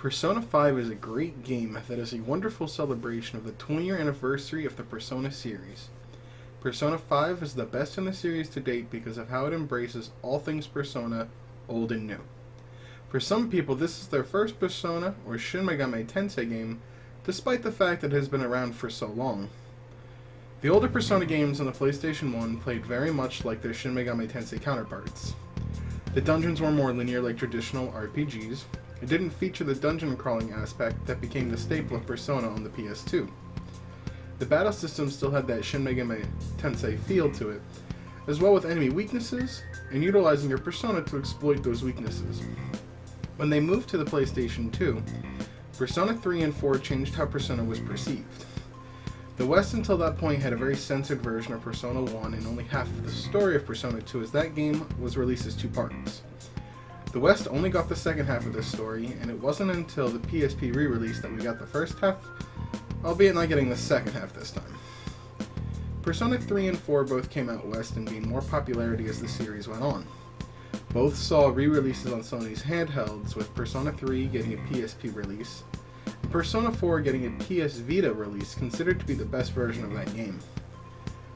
Persona 5 is a great game that is a wonderful celebration of the 20-year anniversary of the Persona series. Persona 5 is the best in the series to date because of how it embraces all things Persona, old and new. For some people, this is their first Persona or Shin Megami Tensei game, despite the fact that it has been around for so long. The older Persona games on the PlayStation 1 played very much like their Shin Megami Tensei counterparts. The dungeons were more linear like traditional RPGs. It didn't feature the dungeon crawling aspect that became the staple of Persona on the PS2. The battle system still had that Shin Megami Tensei feel to it, as well with enemy weaknesses, and utilizing your Persona to exploit those weaknesses. When they moved to the PlayStation 2, Persona 3 and 4 changed how Persona was perceived. The West until that point had a very censored version of Persona 1 and only half of the story of Persona 2, as that game was released as 2 parts. The West only got the second half of this story, and it wasn't until the PSP re-release that we got the first half, albeit not getting the second half this time. Persona 3 and 4 both came out West and gained more popularity as the series went on. Both saw re-releases on Sony's handhelds, with Persona 3 getting a PSP release, and Persona 4 getting a PS Vita release, considered to be the best version of that game.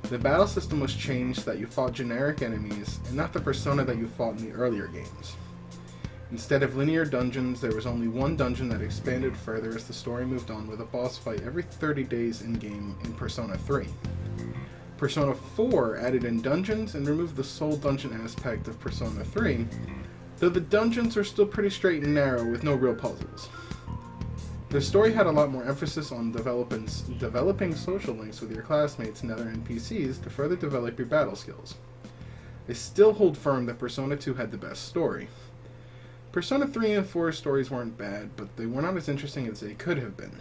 The battle system was changed so that you fought generic enemies, and not the Persona that you fought in the earlier games. Instead of linear dungeons, there was only one dungeon that expanded further as the story moved on, with a boss fight every 30 days in-game in Persona 3. Persona 4 added in dungeons and removed the soul dungeon aspect of Persona 3, though the dungeons are still pretty straight and narrow with no real puzzles. The story had a lot more emphasis on developing social links with your classmates and other NPCs to further develop your battle skills. I still hold firm that Persona 2 had the best story. Persona 3 and 4 stories weren't bad, but they were not as interesting as they could have been.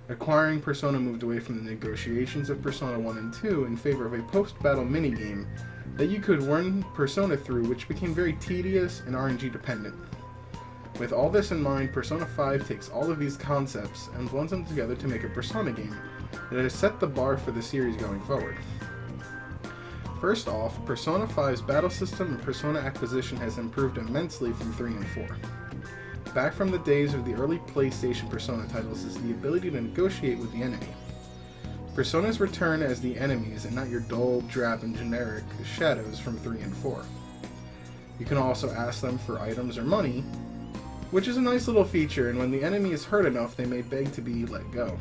Acquiring Persona moved away from the negotiations of Persona 1 and 2 in favor of a post-battle minigame that you could run Persona through, which became very tedious and RNG dependent. With all this in mind, Persona 5 takes all of these concepts and blends them together to make a Persona game that has set the bar for the series going forward. First off, Persona 5's battle system and Persona acquisition has improved immensely from 3 and 4. Back from the days of the early PlayStation Persona titles is the ability to negotiate with the enemy. Personas return as the enemies and not your dull, drab, and generic shadows from 3 and 4. You can also ask them for items or money, which is a nice little feature, and when the enemy is hurt enough, they may beg to be let go.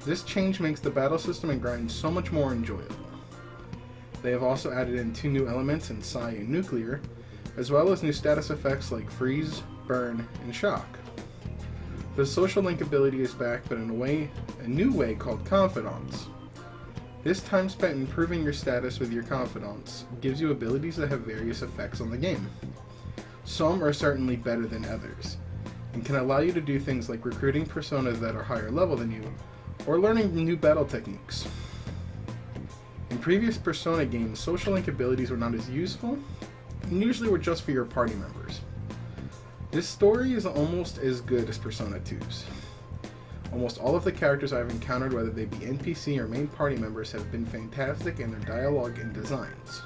This change makes the battle system and grind so much more enjoyable. They have also added in 2 new elements in Psi and Nuclear, as well as new status effects like Freeze, Burn, and Shock. The social link ability is back, but in a new way called Confidants. This time spent improving your status with your Confidants gives you abilities that have various effects on the game. Some are certainly better than others, and can allow you to do things like recruiting personas that are higher level than you, or learning new battle techniques. In previous Persona games, social link abilities were not as useful, and usually were just for your party members. This story is almost as good as Persona 2's. Almost all of the characters I've encountered, whether they be NPC or main party members, have been fantastic in their dialogue and designs.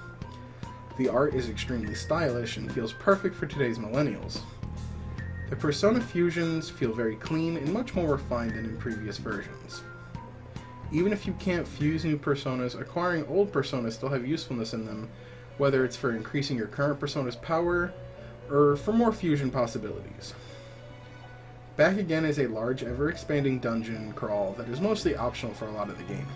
The art is extremely stylish and feels perfect for today's millennials. The Persona fusions feel very clean and much more refined than in previous versions. Even if you can't fuse new personas, acquiring old personas still have usefulness in them, whether it's for increasing your current persona's power, or for more fusion possibilities. Back again is a large, ever-expanding dungeon crawl that is mostly optional for a lot of the game.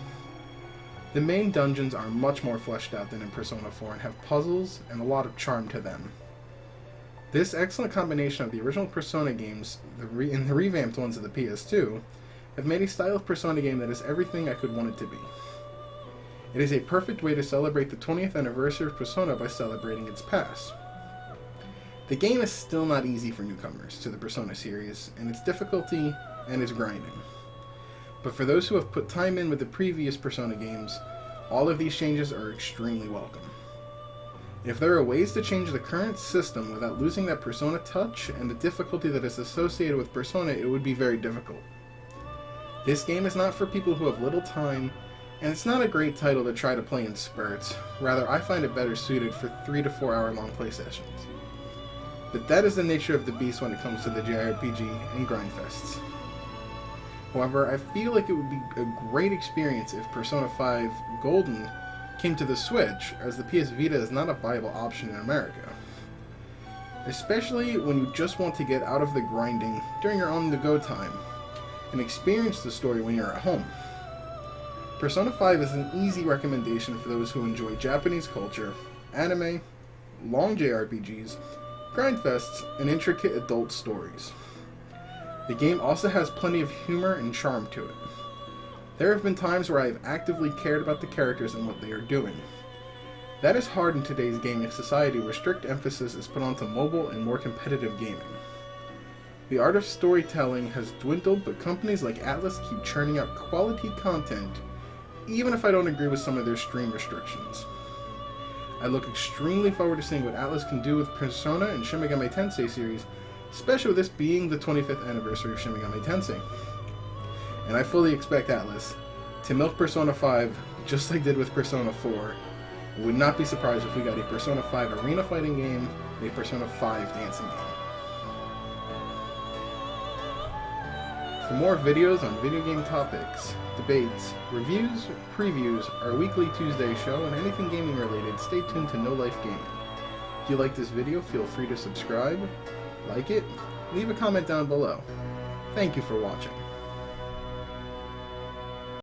The main dungeons are much more fleshed out than in Persona 4 and have puzzles and a lot of charm to them. This excellent combination of the original Persona games and the revamped ones of the PS2 have made a style of Persona game that is everything I could want it to be. It is a perfect way to celebrate the 20th anniversary of Persona by celebrating its past. The game is still not easy for newcomers to the Persona series, and its difficulty and its grinding. But for those who have put time in with the previous Persona games, all of these changes are extremely welcome. If there are ways to change the current system without losing that Persona touch and the difficulty that is associated with Persona, it would be very difficult. This game is not for people who have little time, and it's not a great title to try to play in spurts. Rather, I find it better suited for 3 to 4 hour long play sessions. But that is the nature of the beast when it comes to the JRPG and grindfests. However, I feel like it would be a great experience if Persona 5 Golden came to the Switch, as the PS Vita is not a viable option in America. Especially when you just want to get out of the grinding during your on-the-go time and experience the story when you're at home. Persona 5 is an easy recommendation for those who enjoy Japanese culture, anime, long JRPGs, grindfests, and intricate adult stories. The game also has plenty of humor and charm to it. There have been times where I have actively cared about the characters and what they are doing. That is hard in today's gaming society where strict emphasis is put onto mobile and more competitive gaming. The art of storytelling has dwindled, but companies like Atlus keep churning out quality content, even if I don't agree with some of their stream restrictions. I look extremely forward to seeing what Atlus can do with Persona and Shin Megami Tensei series, especially with this being the 25th anniversary of Shin Megami Tensei. And I fully expect Atlus to milk Persona 5 just like they did with Persona 4. I would not be surprised if we got a Persona 5 arena fighting game and a Persona 5 dancing game. For more videos on video game topics, debates, reviews, previews, our weekly Tuesday show, and anything gaming related, stay tuned to No Life Gaming. If you like this video, feel free to subscribe, like it, leave a comment down below. Thank you for watching.